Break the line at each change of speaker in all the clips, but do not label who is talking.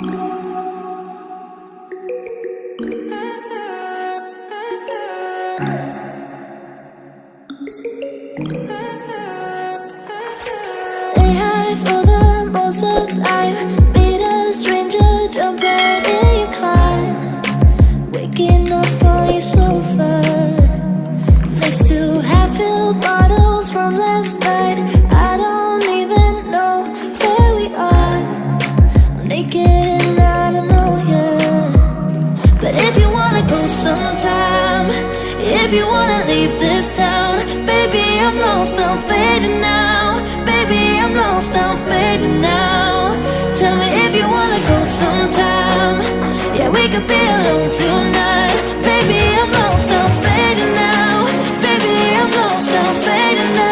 Stay high for the most of the time. Meet a stranger, jump right in your car. Waking up on your sofa next to half-filled bottles from last night. I don't even know where we are. I'm naked and I don't know you. But if you wanna go sometime, if you wanna leave this town, baby, I'm lost, I'm fading now. Baby, I'm lost, I'm fading now. Tell me if you wanna go sometime. Yeah, we could be alone tonight. Baby, I'm lost, I'm fading now. Baby, I'm lost, I'm fading now.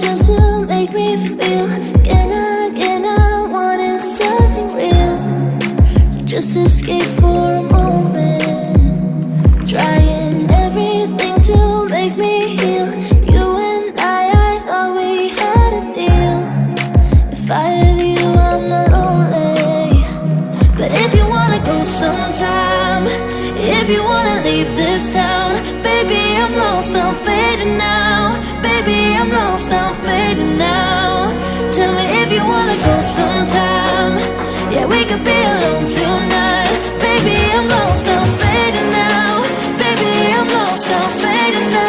Just to make me feel again, I wanted something real to just escape for a moment, trying everything to make me heal. You and I thought we had a deal. If I have you, I'm not lonely. But if you wanna go sometime, if you wanna leave this town, baby, I'm lost, I'm fading now. Baby, I'm lost, I'm fading now. Tell me if you wanna go sometime. Yeah, we could be alone tonight. Baby, I'm lost, I'm fading now. Baby, I'm lost, I'm fading now.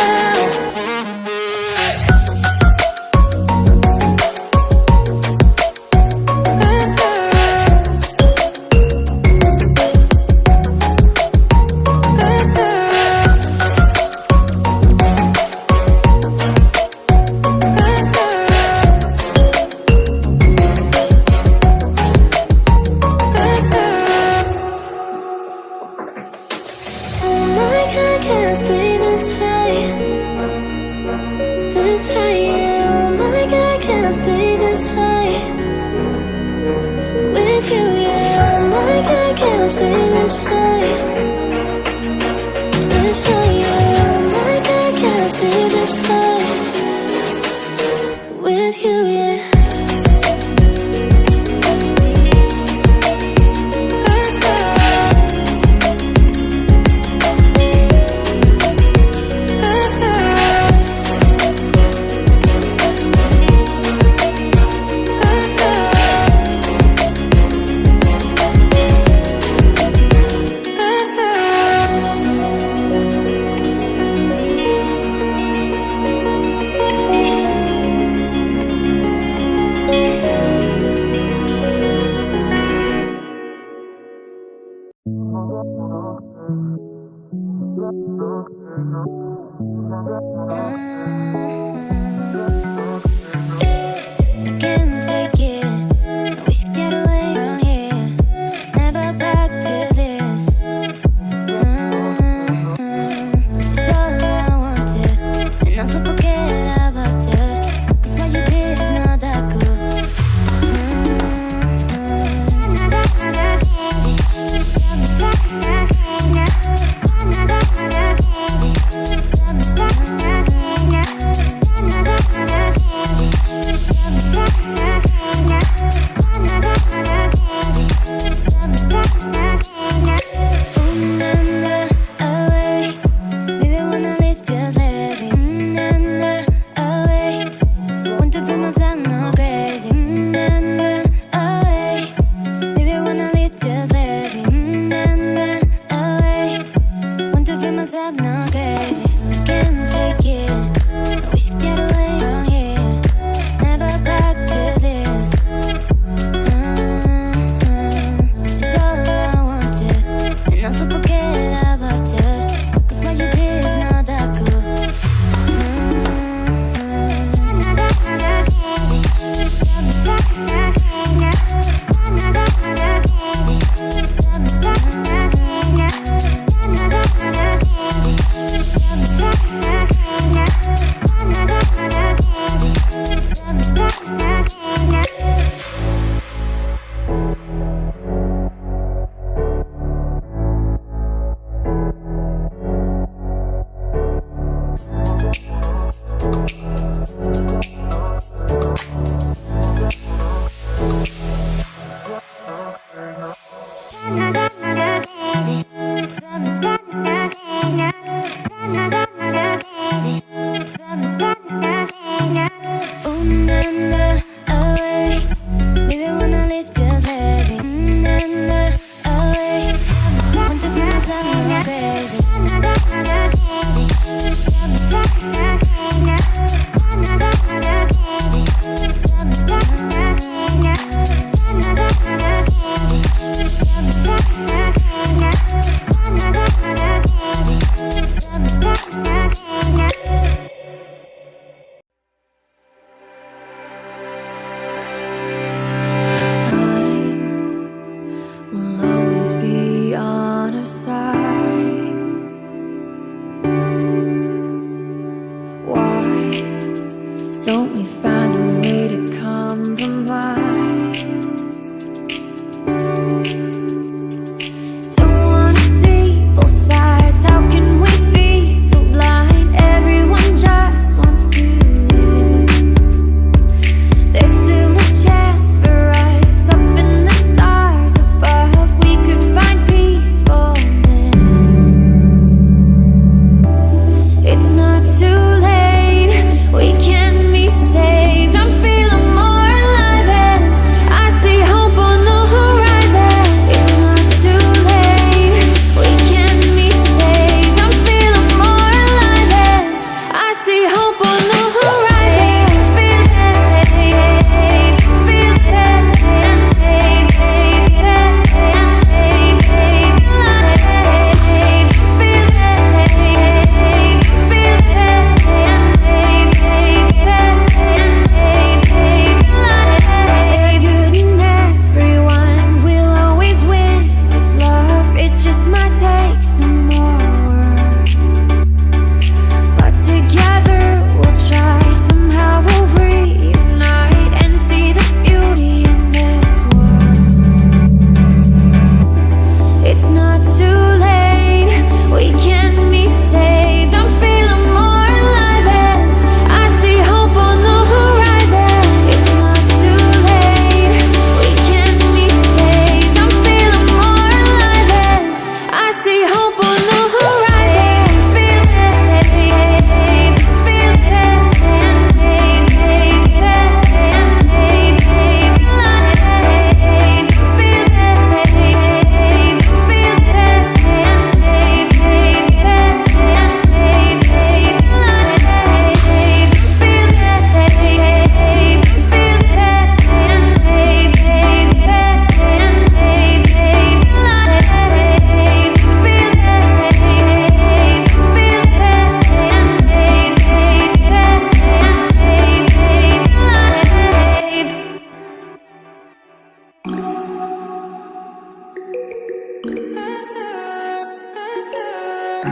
Stay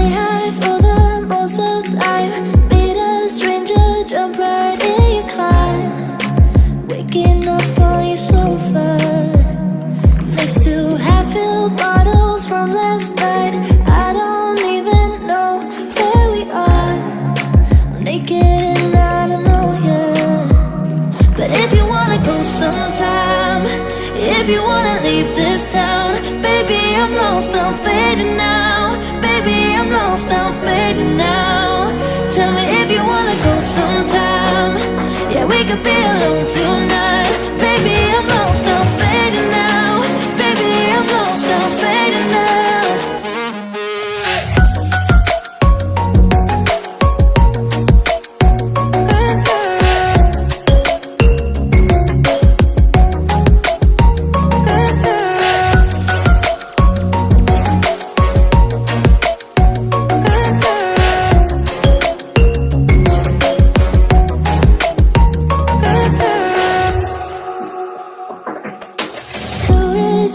high for the most of time. Meet a stranger, jump right in your car. Waking up on your sofa next to half-filled bottles from last night. I don't even know where we are. I'm naked and I don't know you. But if you wanna go sometime, if you wanna leave this town, baby, I'm lost, I'm fading now. Baby, I'm lost, I'm fading now. Tell me if you wanna go sometime. Yeah, we could be alone tonight. Baby, I'm lost, I'm fading now. Baby, I'm lost, I'm fading now.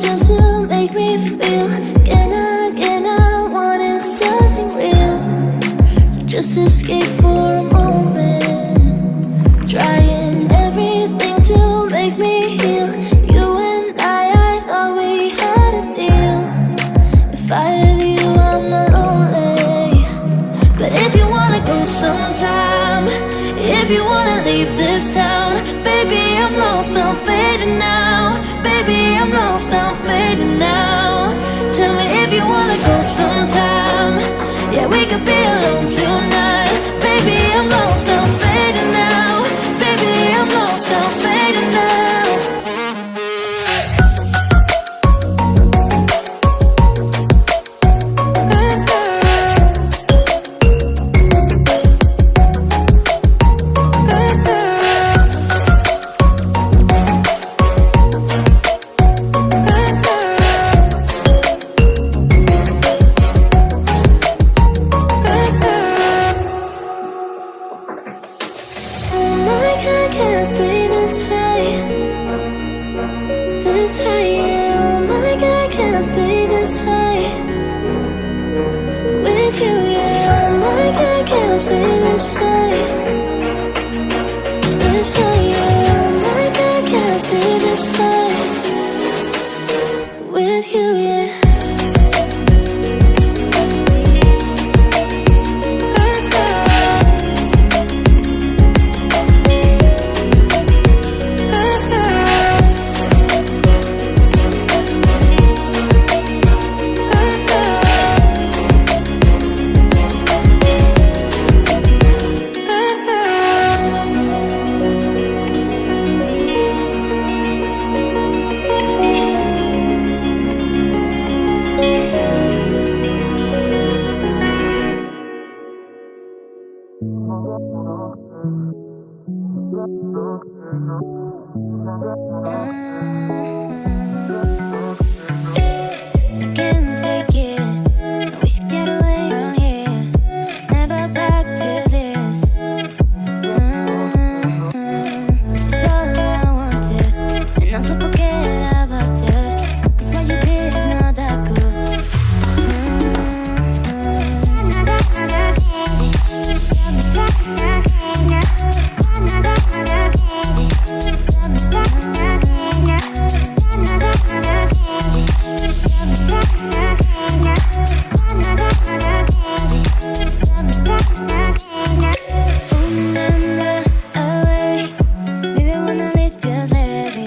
Just to make me feel again, I wanted something real to just escape for a moment. Trying everything to make me heal. You and I thought we had a deal. If I have you, I'm not lonely. But if you wanna go sometime, if you wanna leave this town, baby, I'm lost, I'm fading now. Baby, I'm lost, I'm fading now. Tell me if you wanna go sometime. Yeah, we could be alone tonight. Baby, I'm lost, I'm fading now. Baby, I'm lost, I'm fading now. Maybe when I leave, just let me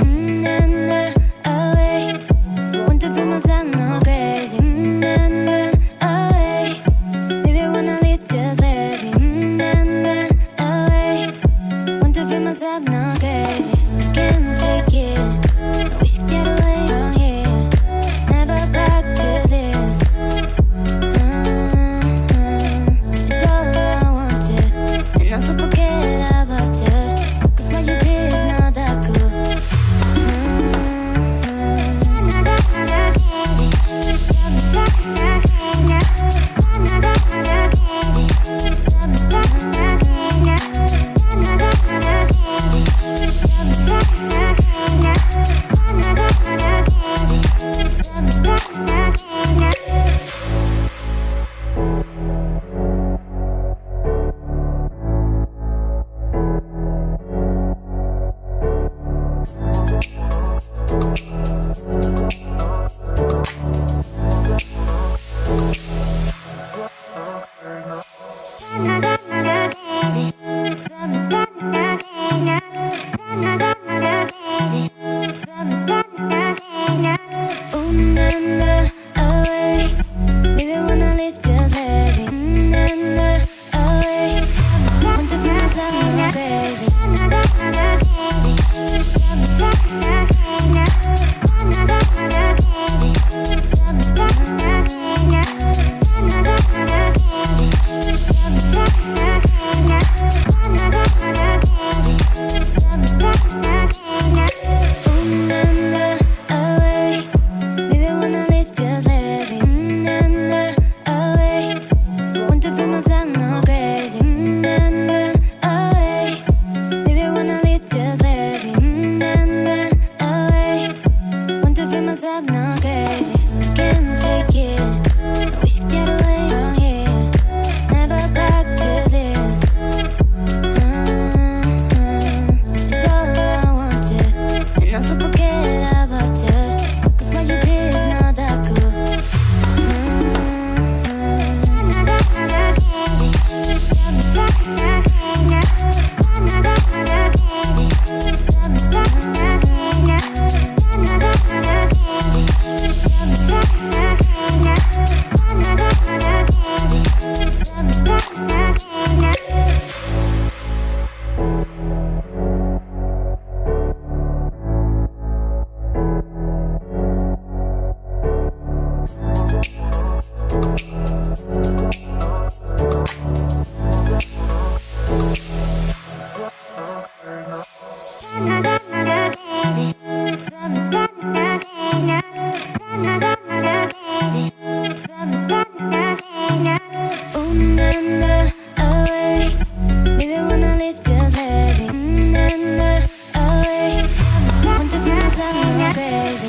Not to forget about you, 'cause what you did is not that cool. Crazy.